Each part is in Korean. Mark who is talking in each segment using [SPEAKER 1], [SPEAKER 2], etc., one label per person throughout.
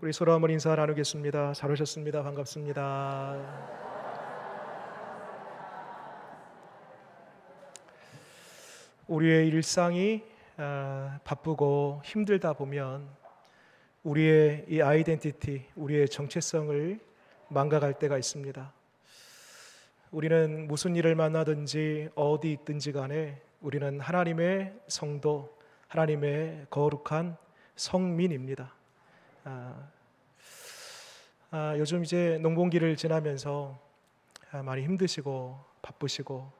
[SPEAKER 1] 우리 서로 한번 인사 나누겠습니다. 잘 오셨습니다. 반갑습니다. 우리의 일상이 바쁘고 힘들다 보면 우리의 이 아이덴티티, 우리의 정체성을 망각할 때가 있습니다. 우리는 무슨 일을 만나든지 어디 있든지 간에 우리는 하나님의 성도, 하나님의 거룩한 성민입니다. 요즘 이제 농번기를 지나면서 많이 힘드시고 바쁘시고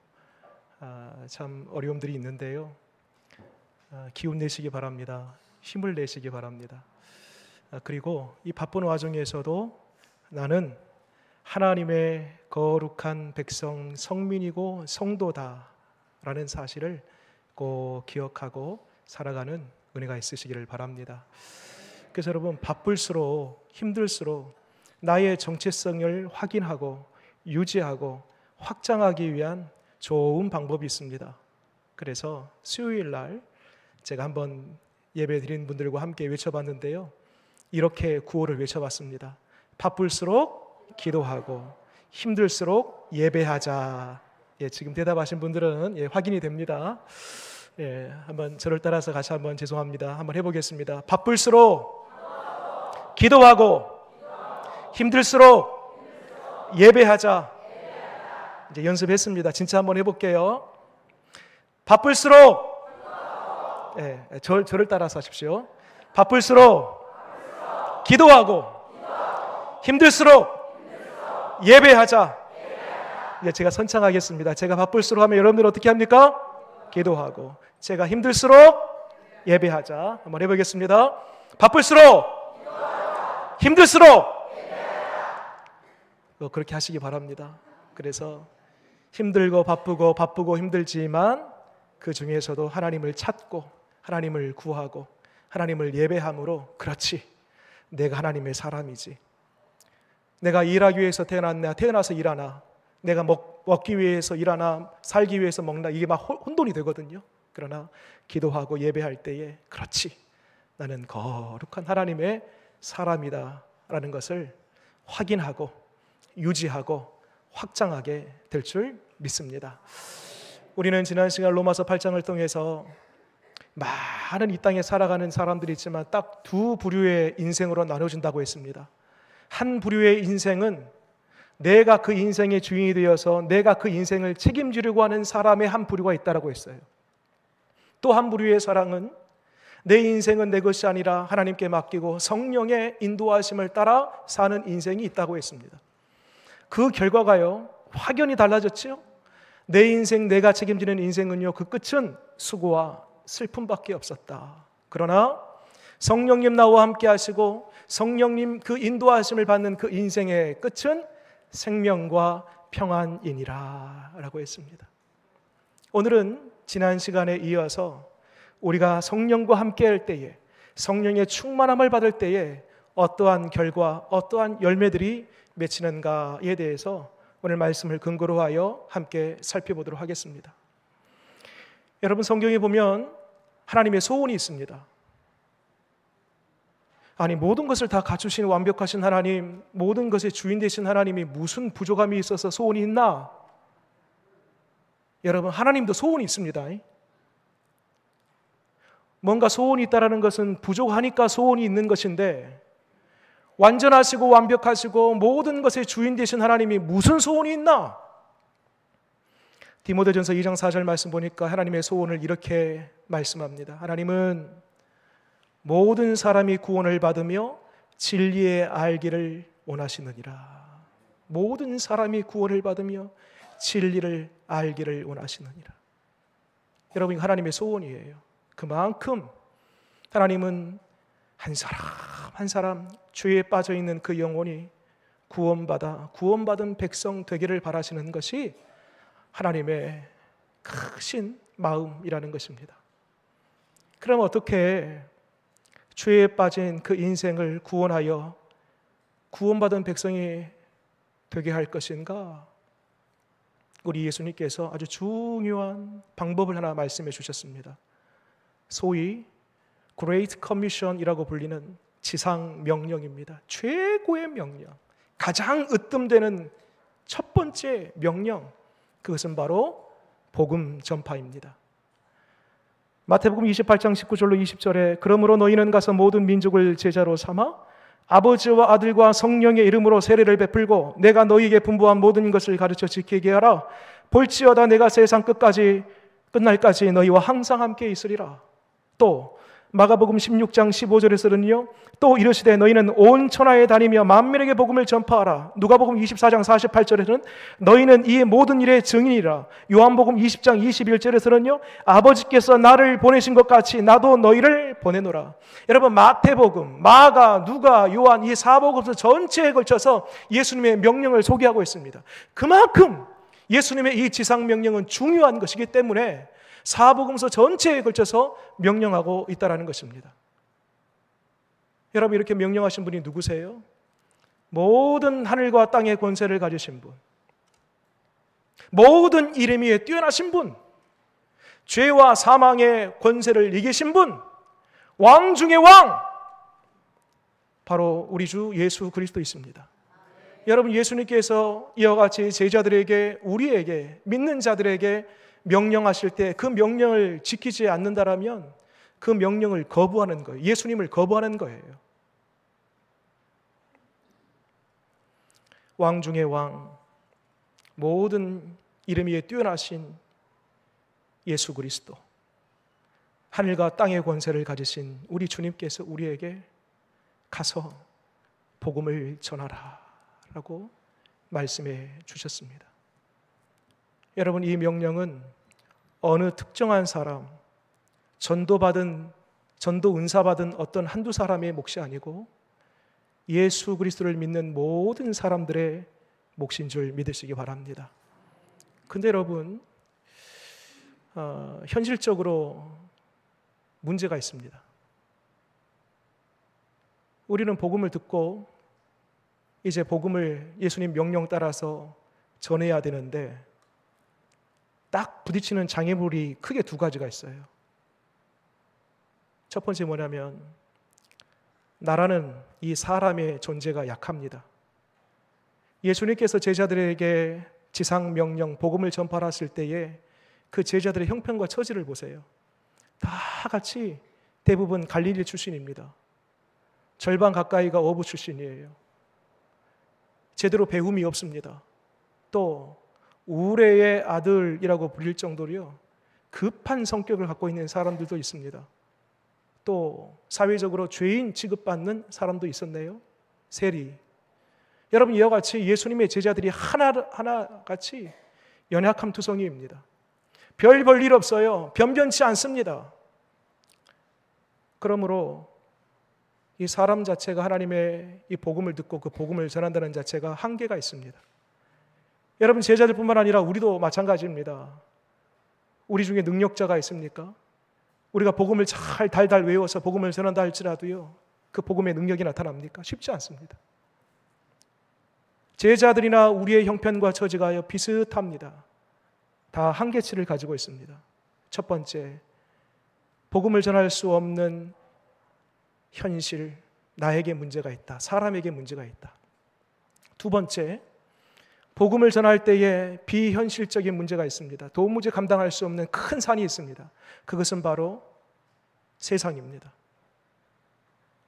[SPEAKER 1] 참 어려움들이 있는데요. 기운 내시기 바랍니다. 힘을 내시기 바랍니다. 그리고 이 바쁜 와중에서도 나는 하나님의 거룩한 백성 성민이고 성도다라는 사실을 꼭 기억하고 살아가는 은혜가 있으시기를 바랍니다. 그래서 여러분, 바쁠수록 힘들수록 나의 정체성을 확인하고 유지하고 확장하기 위한 좋은 방법이 있습니다. 그래서 수요일 날 제가 한번 예배 드린 분들과 함께 외쳐봤는데요, 이렇게 구호를 외쳐봤습니다. 바쁠수록 기도하고 힘들수록 예배하자. 지금 대답하신 분들은 확인이 됩니다. 한번 저를 따라서 같이 한번 죄송합니다. 한번 해보겠습니다. 바쁠수록 기도하고 힘들수록 예배하자. 이제 연습했습니다. 진짜 한번 해볼게요. 바쁠수록 저를 따라서 하십시오. 바쁠수록 기도하고 힘들수록 예배하자. 이제 제가 선창하겠습니다. 제가 바쁠수록 하면 여러분들 어떻게 합니까? 기도하고. 제가 힘들수록 예배하자. 한번 해보겠습니다. 바쁠수록 힘들수록 그렇게 하시기 바랍니다. 그래서 힘들고 바쁘고 힘들지만 그 중에서도 하나님을 찾고 하나님을 구하고 하나님을 예배함으로, 그렇지, 내가 하나님의 사람이지, 내가 일하기 위해서 태어났나, 태어나서 일하나, 내가 먹기 위해서 일하나, 살기 위해서 먹나, 이게 막 혼돈이 되거든요. 그러나 기도하고 예배할 때에, 그렇지, 나는 거룩한 하나님의 사람이다 라는 것을 확인하고 유지하고 확장하게 될 줄 믿습니다. 우리는 지난 시간 로마서 8장을 통해서 많은 이 땅에 살아가는 사람들이 있지만 딱 두 부류의 인생으로 나눠진다고 했습니다. 한 부류의 인생은 내가 그 인생의 주인이 되어서 내가 그 인생을 책임지려고 하는 사람의 한 부류가 있다고 했어요. 또 한 부류의 사람은 내 인생은 내 것이 아니라 하나님께 맡기고 성령의 인도하심을 따라 사는 인생이 있다고 했습니다. 그 결과가요, 확연히 달라졌죠. 내 인생, 내가 책임지는 인생은요, 그 끝은 수고와 슬픔밖에 없었다. 그러나 성령님 나와 함께 하시고 성령님 그 인도하심을 받는 그 인생의 끝은 생명과 평안이니라 라고 했습니다. 오늘은 지난 시간에 이어서 우리가 성령과 함께 할 때에, 성령의 충만함을 받을 때에 어떠한 결과, 어떠한 열매들이 맺히는가에 대해서 오늘 말씀을 근거로 하여 함께 살펴보도록 하겠습니다. 여러분, 성경에 보면 하나님의 소원이 있습니다. 아니, 모든 것을 다 갖추신 완벽하신 하나님, 모든 것의 주인 되신 하나님이 무슨 부족함이 있어서 소원이 있나? 여러분, 하나님도 소원이 있습니다. 뭔가 소원이 있다는 것은 부족하니까 소원이 있는 것인데, 완전하시고 완벽하시고 모든 것의 주인 되신 하나님이 무슨 소원이 있나? 디모데전서 2장 4절 말씀 보니까 하나님의 소원을 이렇게 말씀합니다. 하나님은 모든 사람이 구원을 받으며 진리의 알기를 원하시느니라. 모든 사람이 구원을 받으며 진리를 알기를 원하시느니라. 여러분, 하나님의 소원이에요. 그만큼 하나님은 한 사람 한 사람 죄에 빠져 있는 그 영혼이 구원받은 백성 되기를 바라시는 것이 하나님의 크신 마음이라는 것입니다. 그럼 어떻게 죄에 빠진 그 인생을 구원하여 구원받은 백성이 되게 할 것인가? 우리 예수님께서 아주 중요한 방법을 하나 말씀해 주셨습니다. 소위 Great Commission이라고 불리는 지상 명령입니다. 최고의 명령, 가장 으뜸되는 첫 번째 명령, 그것은 바로 복음 전파입니다. 마태복음 28장 19절로 20절에 그러므로 너희는 가서 모든 민족을 제자로 삼아 아버지와 아들과 성령의 이름으로 세례를 베풀고 내가 너희에게 분부한 모든 것을 가르쳐 지키게 하라. 볼지어다 내가 세상 끝까지 끝날까지 너희와 항상 함께 있으리라. 또 마가복음 16장 15절에서는요, 또 이르시되 너희는 온 천하에 다니며 만민에게 복음을 전파하라. 누가복음 24장 48절에서는 너희는 이 모든 일의 증인이라. 요한복음 20장 21절에서는요, 아버지께서 나를 보내신 것 같이 나도 너희를 보내노라. 여러분, 마태복음, 마가, 누가, 요한 이 사복음서 전체에 걸쳐서 예수님의 명령을 소개하고 있습니다. 그만큼 예수님의 이 지상 명령은 중요한 것이기 때문에 사복음서 전체에 걸쳐서 명령하고 있다는 것입니다. 여러분, 이렇게 명령하신 분이 누구세요? 모든 하늘과 땅의 권세를 가지신 분, 모든 이름 위에 뛰어나신 분, 죄와 사망의 권세를 이기신 분, 왕 중의 왕, 바로 우리 주 예수 그리스도이십니다. 여러분, 예수님께서 이와 같이 제자들에게, 우리에게, 믿는 자들에게 명령하실 때 그 명령을 지키지 않는다라면 그 명령을 거부하는 거예요. 예수님을 거부하는 거예요. 왕 중의 왕, 모든 이름 위에 뛰어나신 예수 그리스도, 하늘과 땅의 권세를 가지신 우리 주님께서 우리에게 가서 복음을 전하라 라고 말씀해 주셨습니다. 여러분, 이 명령은 어느 특정한 사람, 전도 은사 받은 어떤 한두 사람의 몫이 아니고 예수 그리스도를 믿는 모든 사람들의 몫인 줄 믿으시기 바랍니다. 근데 여러분, 현실적으로 문제가 있습니다. 우리는 복음을 듣고 이제 복음을 예수님 명령 따라서 전해야 되는데 딱 부딪히는 장애물이 크게 두 가지가 있어요. 첫 번째 뭐냐면, 나라는 이 사람의 존재가 약합니다. 예수님께서 제자들에게 지상 명령, 복음을 전파하실 때에 그 제자들의 형편과 처지를 보세요. 다 같이 대부분 갈릴리 출신입니다. 절반 가까이가 어부 출신이에요. 제대로 배움이 없습니다. 또 우레의 아들이라고 불릴 정도로요, 급한 성격을 갖고 있는 사람들도 있습니다. 또 사회적으로 죄인 취급받는 사람도 있었네요. 세리. 여러분, 이와 같이 예수님의 제자들이 하나같이 연약함 투성이입니다. 별 볼 일 없어요. 변변치 않습니다. 그러므로 이 사람 자체가 하나님의 이 복음을 듣고 그 복음을 전한다는 자체가 한계가 있습니다. 여러분, 제자들뿐만 아니라 우리도 마찬가지입니다. 우리 중에 능력자가 있습니까? 우리가 복음을 잘 달달 외워서 복음을 전한다 할지라도요, 그 복음의 능력이 나타납니까? 쉽지 않습니다. 제자들이나 우리의 형편과 처지가 비슷합니다. 다 한계치를 가지고 있습니다. 첫 번째, 복음을 전할 수 없는 현실, 나에게 문제가 있다. 사람에게 문제가 있다. 두 번째, 복음을 전할 때에 비현실적인 문제가 있습니다. 도무지 감당할 수 없는 큰 산이 있습니다. 그것은 바로 세상입니다.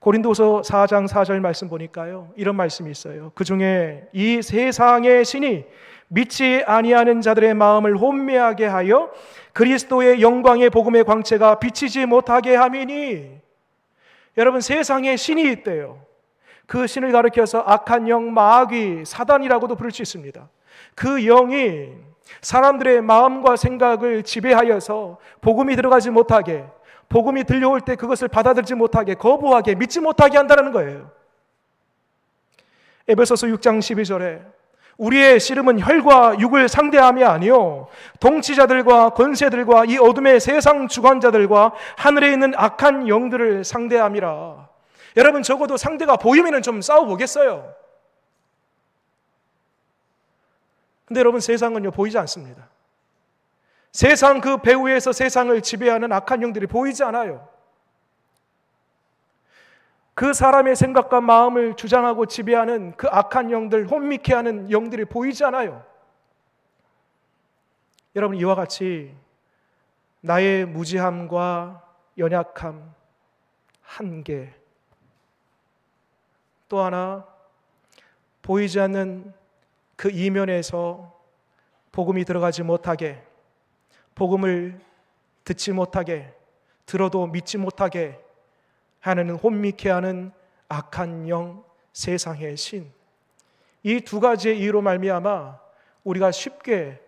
[SPEAKER 1] 고린도서 4장 4절 말씀 보니까요, 이런 말씀이 있어요. 그 중에 이 세상의 신이 믿지 아니하는 자들의 마음을 혼미하게 하여 그리스도의 영광의 복음의 광채가 비치지 못하게 함이니. 여러분, 세상에 신이 있대요. 그 신을 가리켜서 악한 영, 마귀, 사단이라고도 부를 수 있습니다. 그 영이 사람들의 마음과 생각을 지배하여서 복음이 들어가지 못하게, 복음이 들려올 때 그것을 받아들이지 못하게, 거부하게, 믿지 못하게 한다는 거예요. 에베소서 6장 12절에 우리의 씨름은 혈과 육을 상대함이 아니요 통치자들과 권세들과 이 어둠의 세상 주관자들과 하늘에 있는 악한 영들을 상대함이라. 여러분, 적어도 상대가 보이면 좀 싸워보겠어요. 근데 여러분, 세상은요 보이지 않습니다. 세상 그 배후에서 세상을 지배하는 악한 영들이 보이지 않아요. 그 사람의 생각과 마음을 주장하고 지배하는 그 악한 영들, 혼미케 하는 영들이 보이지 않아요. 여러분, 이와 같이 나의 무지함과 연약함, 한계, 또 하나 보이지 않는 그 이면에서 복음이 들어가지 못하게, 복음을 듣지 못하게, 들어도 믿지 못하게 하는 혼미케 하는 악한 영, 세상의 신, 이 두 가지의 이유로 말미암아 우리가 쉽게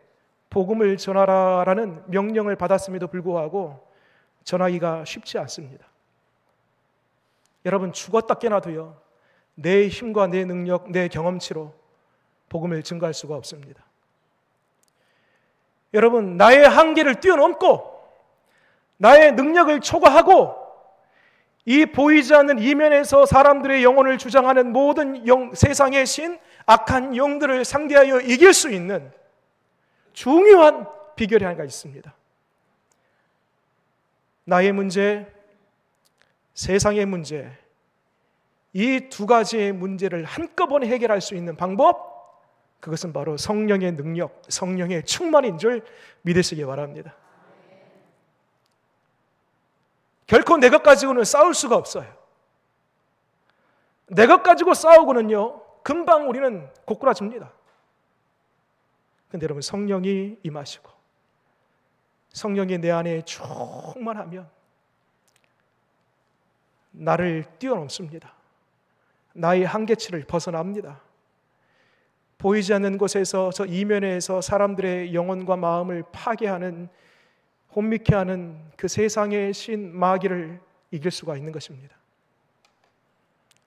[SPEAKER 1] 복음을 전하라라는 명령을 받았음에도 불구하고 전하기가 쉽지 않습니다. 여러분, 죽었다 깨나도요, 내 힘과 내 능력, 내 경험치로 복음을 증거할 수가 없습니다. 여러분, 나의 한계를 뛰어넘고 나의 능력을 초과하고 이 보이지 않는 이면에서 사람들의 영혼을 주장하는 모든 세상의 신, 악한 영들을 상대하여 이길 수 있는 중요한 비결이 하나가 있습니다. 나의 문제, 세상의 문제, 이 두 가지의 문제를 한꺼번에 해결할 수 있는 방법, 그것은 바로 성령의 능력, 성령의 충만인 줄 믿으시기 바랍니다. 결코 내 것 가지고는 싸울 수가 없어요. 내 것 가지고 싸우고는요, 금방 우리는 고꾸라집니다. 그런데 여러분, 성령이 임하시고 성령이 내 안에 충만하면 나를 뛰어넘습니다. 나의 한계치를 벗어납니다. 보이지 않는 곳에서, 저 이면에서 사람들의 영혼과 마음을 파괴하는, 혼미케 하는 그 세상의 신 마귀를 이길 수가 있는 것입니다.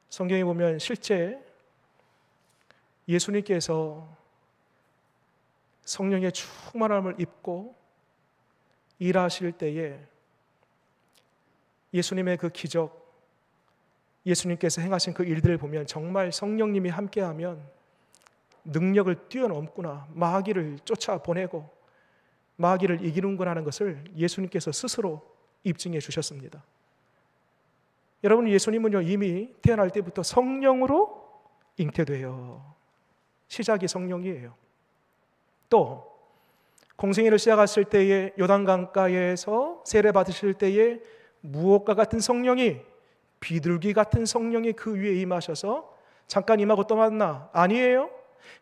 [SPEAKER 1] 성경에 보면 실제 예수님께서 성령의 충만함을 입고 일하실 때에 예수님의 그 기적, 예수님께서 행하신 그 일들을 보면 정말 성령님이 함께하면 능력을 뛰어넘구나, 마귀를 쫓아보내고 마귀를 이기는구나 하는 것을 예수님께서 스스로 입증해 주셨습니다. 여러분, 예수님은요, 이미 태어날 때부터 성령으로 잉태돼요. 시작이 성령이에요. 또 공생애를 시작하실 때에 요단강가에서 세례 받으실 때에 무엇과 같은 성령이, 비둘기 같은 성령이 그 위에 임하셔서 잠깐 임하고 또 만나? 아니에요.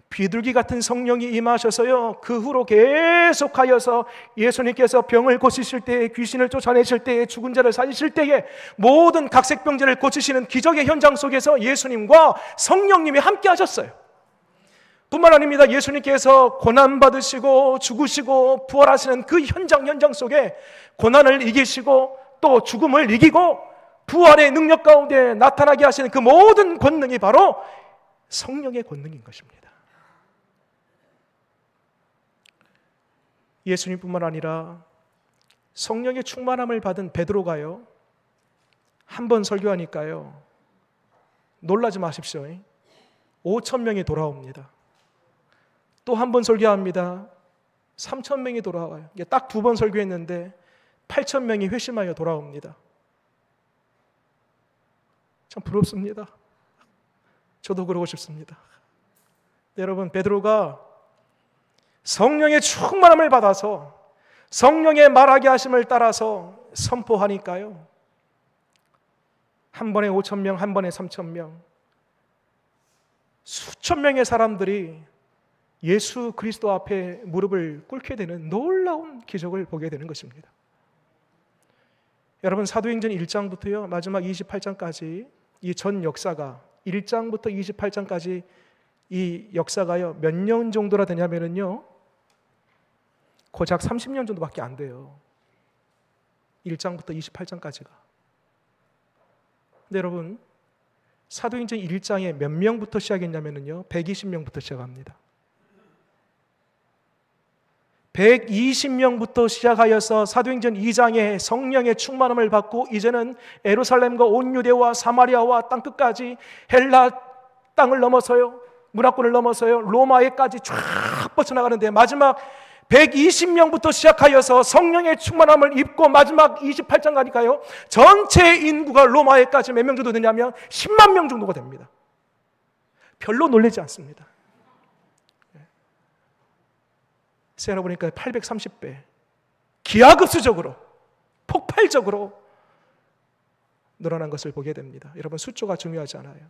[SPEAKER 1] 비둘기 같은 성령이 임하셔서요, 그 후로 계속하여서 예수님께서 병을 고치실 때에, 귀신을 쫓아내실 때에, 죽은 자를 살리실 때에 모든 각색병자를 고치시는 기적의 현장 속에서 예수님과 성령님이 함께 하셨어요. 뿐만 아닙니다. 예수님께서 고난받으시고 죽으시고 부활하시는 그 현장 속에 고난을 이기시고 또 죽음을 이기고 부활의 능력 가운데 나타나게 하시는 그 모든 권능이 바로 성령의 권능인 것입니다. 예수님뿐만 아니라 성령의 충만함을 받은 베드로가요, 한 번 설교하니까요, 놀라지 마십시오. 5,000명이 돌아옵니다. 또 한 번 설교합니다. 3,000명이 돌아와요. 딱 두 번 설교했는데 8,000명이 회심하여 돌아옵니다. 참 부럽습니다. 저도 그러고 싶습니다. 여러분, 베드로가 성령의 충만함을 받아서 성령의 말하게 하심을 따라서 선포하니까요, 한 번에 5,000명, 한 번에 3,000명, 수천 명의 사람들이 예수 그리스도 앞에 무릎을 꿇게 되는 놀라운 기적을 보게 되는 것입니다. 여러분, 사도행전 1장부터요 마지막 28장까지 이 전 역사가, 1장부터 28장까지 이 역사가요 몇 년 정도나 되냐면요, 고작 30년 정도밖에 안 돼요. 1장부터 28장까지가. 근데 여러분, 사도행전 1장에 몇 명부터 시작했냐면요 120명부터 시작합니다. 120명부터 시작하여서 사도행전 2장에 성령의 충만함을 받고 이제는 예루살렘과 온 유대와 사마리아와 땅끝까지, 헬라 땅을 넘어서요, 문화권을 넘어서요, 로마에까지 쫙 뻗쳐나가는데 마지막 120명부터 시작하여서 성령의 충만함을 입고 마지막 28장 가니까요, 전체 인구가 로마에까지 몇 명 정도 되냐면 10만 명 정도가 됩니다. 별로 놀라지 않습니다. 세어나 보니까 830배, 기하급수적으로, 폭발적으로 늘어난 것을 보게 됩니다. 여러분, 숫자가 중요하지 않아요.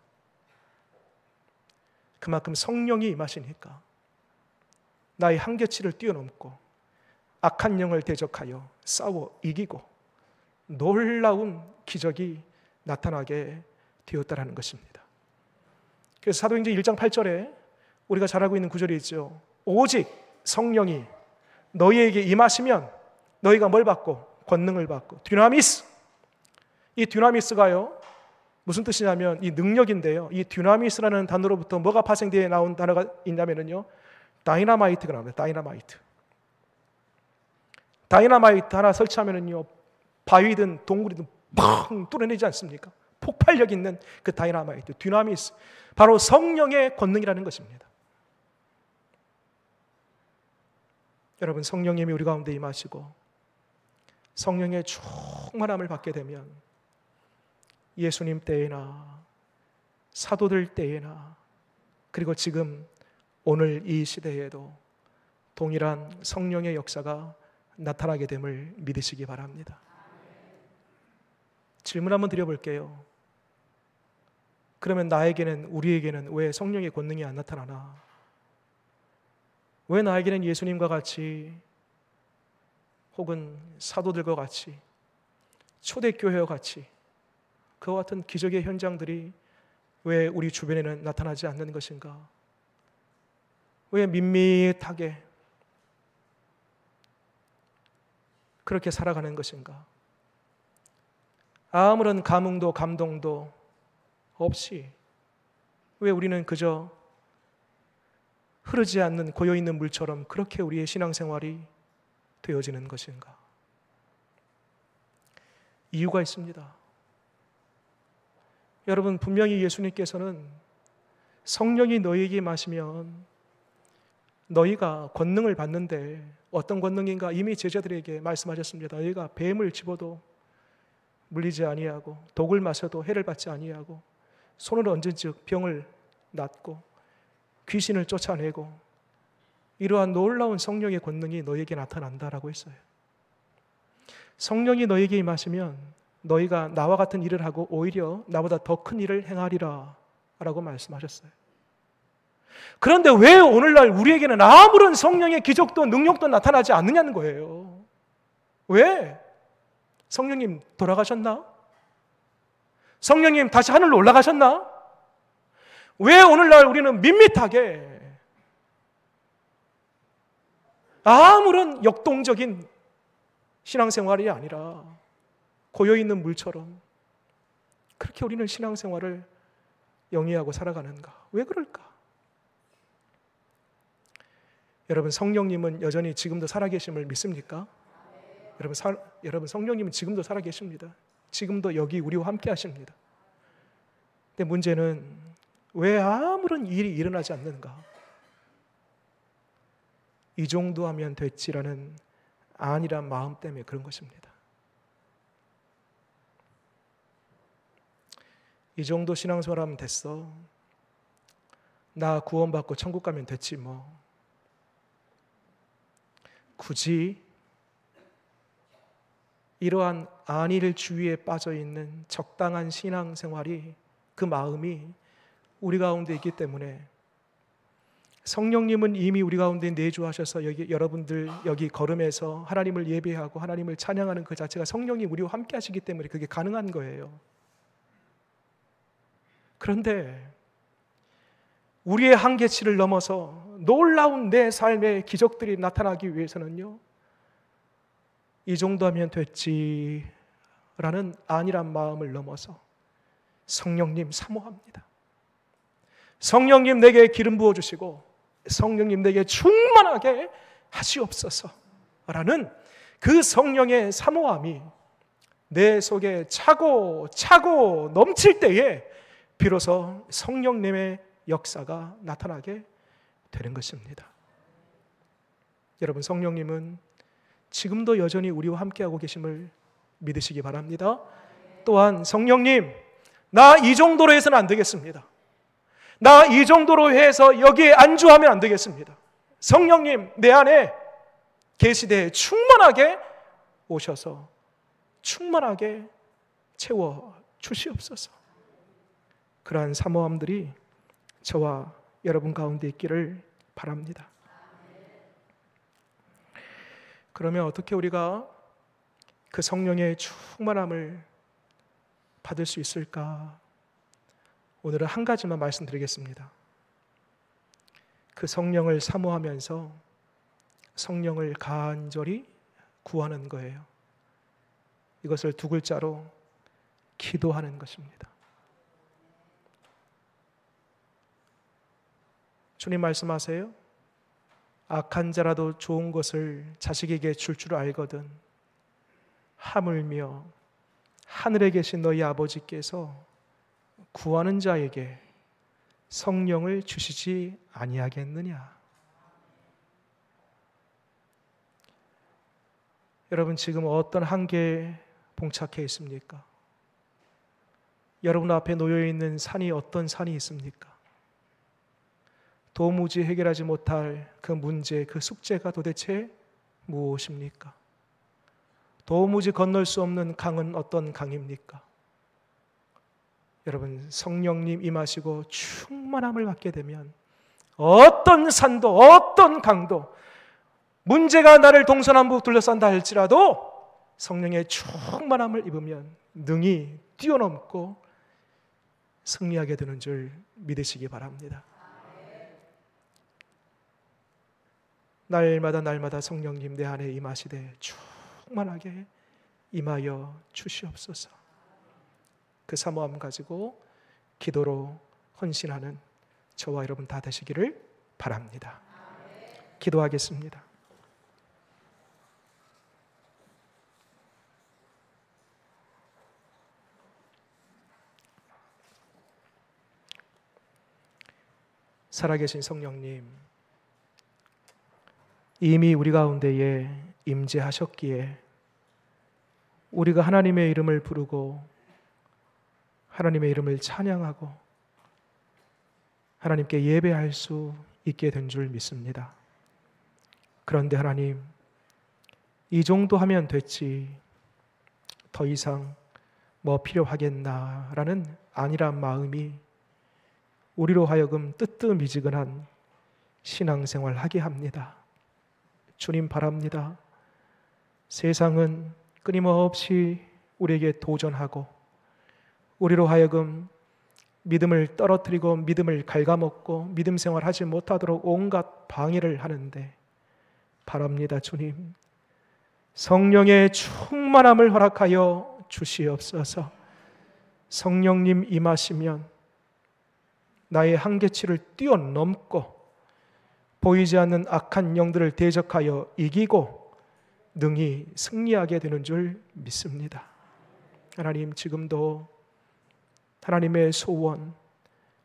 [SPEAKER 1] 그만큼 성령이 임하시니까 나의 한계치를 뛰어넘고 악한 영을 대적하여 싸워 이기고 놀라운 기적이 나타나게 되었다라는 것입니다. 그래서 사도행전 1장 8절에 우리가 잘 알고 있는 구절이 있죠. 오직 성령이 너희에게 임하시면 너희가 뭘 받고? 권능을 받고. dynamis. 이 dynamis가요, 무슨 뜻이냐면 이 능력인데요, 이 dynamis라는 단어로부터 뭐가 파생되어 나온 단어가 있냐면요, 다이너마이트가 나옵니다. 다이너마이트 하나 설치하면요, 바위든 동굴이든 팡 뚫어내지 않습니까? 폭발력 있는 그 다이너마이트, dynamis, 바로 성령의 권능이라는 것입니다. 여러분, 성령님이 우리 가운데 임하시고 성령의 충만함을 받게 되면 예수님 때에나 사도들 때에나 그리고 지금 오늘 이 시대에도 동일한 성령의 역사가 나타나게 됨을 믿으시기 바랍니다. 질문 한번 드려볼게요. 그러면 나에게는, 우리에게는 왜 성령의 권능이 안 나타나나? 왜 나에게는 예수님과 같이 혹은 사도들과 같이 초대교회와 같이 그와 같은 기적의 현장들이 왜 우리 주변에는 나타나지 않는 것인가? 왜 밋밋하게 그렇게 살아가는 것인가? 아무런 감흥도 감동도 없이 왜 우리는 그저 흐르지 않는 고여있는 물처럼 그렇게 우리의 신앙생활이 되어지는 것인가? 이유가 있습니다. 여러분, 분명히 예수님께서는 성령이 너희에게 임하시면 너희가 권능을 받는데, 어떤 권능인가 이미 제자들에게 말씀하셨습니다. 너희가 뱀을 집어도 물리지 아니하고 독을 마셔도 해를 받지 아니하고 손을 얹은즉 병을 낫고 귀신을 쫓아내고 이러한 놀라운 성령의 권능이 너희에게 나타난다라고 했어요. 성령이 너희에게 임하시면 너희가 나와 같은 일을 하고 오히려 나보다 더 큰 일을 행하리라 라고 말씀하셨어요. 그런데 왜 오늘날 우리에게는 아무런 성령의 기적도 능력도 나타나지 않느냐는 거예요. 왜? 성령님 돌아가셨나? 성령님 다시 하늘로 올라가셨나? 왜 오늘날 우리는 밋밋하게 아무런 역동적인 신앙생활이 아니라 고여있는 물처럼 그렇게 우리는 신앙생활을 영위하고 살아가는가? 왜 그럴까? 여러분, 성령님은 여전히 지금도 살아계심을 믿습니까? 여러분, 성령님은 지금도 살아계십니다. 지금도 여기 우리와 함께 하십니다. 근데 문제는 왜 아무런 일이 일어나지 않는가? 이 정도 하면 됐지라는 안일한 마음 때문에 그런 것입니다. 이 정도 신앙생활하면 됐어. 나 구원받고 천국 가면 됐지 뭐. 굳이 이러한 안일 주의에 빠져있는 적당한 신앙생활이, 그 마음이 우리 가운데 있기 때문에 성령님은 이미 우리 가운데 내주하셔서 여러분들 여기 걸음에서 하나님을 예배하고 하나님을 찬양하는 그 자체가 성령이 우리와 함께 하시기 때문에 그게 가능한 거예요. 그런데 우리의 한계치를 넘어서 놀라운 내 삶의 기적들이 나타나기 위해서는요, 이 정도 하면 됐지라는 안일한 마음을 넘어서 성령님 사모합니다. 성령님 내게 기름 부어주시고 성령님 내게 충만하게 하시옵소서라는 그 성령의 사모함이 내 속에 차고 넘칠 때에 비로소 성령님의 역사가 나타나게 되는 것입니다. 여러분, 성령님은 지금도 여전히 우리와 함께하고 계심을 믿으시기 바랍니다. 또한 성령님, 나 이 정도로 해서는 안 되겠습니다. 나 이 정도로 해서 여기에 안주하면 안 되겠습니다. 성령님, 내 안에 계시되 충만하게 오셔서 충만하게 채워 주시옵소서. 그러한 사모함들이 저와 여러분 가운데 있기를 바랍니다. 그러면 어떻게 우리가 그 성령의 충만함을 받을 수 있을까? 오늘은 한 가지만 말씀드리겠습니다. 그 성령을 사모하면서 성령을 간절히 구하는 거예요. 이것을 두 글자로 기도하는 것입니다. 주님 말씀하세요. 악한 자라도 좋은 것을 자식에게 줄 줄 알거든 하물며 하늘에 계신 너희 아버지께서 구하는 자에게 성령을 주시지 아니하겠느냐. 여러분, 지금 어떤 한계에 봉착해 있습니까? 여러분 앞에 놓여 있는 산이 어떤 산이 있습니까? 도무지 해결하지 못할 그 문제, 그 숙제가 도대체 무엇입니까? 도무지 건널 수 없는 강은 어떤 강입니까? 여러분, 성령님 임하시고 충만함을 받게 되면 어떤 산도 어떤 강도, 문제가 나를 동서남북 둘러싼다 할지라도 성령의 충만함을 입으면 능히 뛰어넘고 승리하게 되는 줄 믿으시기 바랍니다. 날마다 성령님 내 안에 임하시되 충만하게 임하여 주시옵소서. 그 사모함 가지고 기도로 헌신하는 저와 여러분 다 되시기를 바랍니다. 기도하겠습니다. 살아계신 성령님, 이미 우리 가운데에 임재하셨기에 우리가 하나님의 이름을 부르고 하나님의 이름을 찬양하고 하나님께 예배할 수 있게 된 줄 믿습니다. 그런데 하나님, 이 정도 하면 됐지 더 이상 뭐 필요하겠나라는 안일한 마음이 우리로 하여금 뜨뜻미지근한 신앙생활 하게 합니다. 주님 바랍니다. 세상은 끊임없이 우리에게 도전하고 우리로 하여금 믿음을 떨어뜨리고 믿음을 갉아먹고 믿음 생활하지 못하도록 온갖 방해를 하는데 바랍니다. 주님, 성령의 충만함을 허락하여 주시옵소서. 성령님 임하시면 나의 한계치를 뛰어넘고 보이지 않는 악한 영들을 대적하여 이기고 능히 승리하게 되는 줄 믿습니다. 하나님, 지금도 하나님의 소원,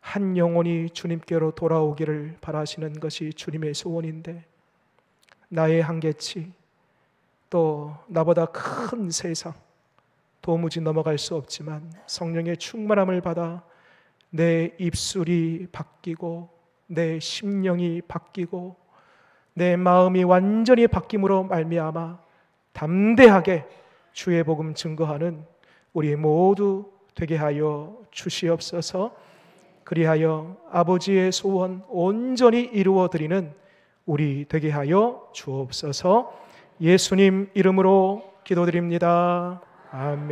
[SPEAKER 1] 한 영혼이 주님께로 돌아오기를 바라시는 것이 주님의 소원인데 나의 한계치, 또 나보다 큰 세상 도무지 넘어갈 수 없지만 성령의 충만함을 받아 내 입술이 바뀌고 내 심령이 바뀌고 내 마음이 완전히 바뀜으로 말미암아 담대하게 주의 복음 증거하는 우리 모두 되게 하여 주시옵소서. 그리하여 아버지의 소원 온전히 이루어 드리는 우리 되게 하여 주옵소서. 예수님 이름으로 기도드립니다. 아멘.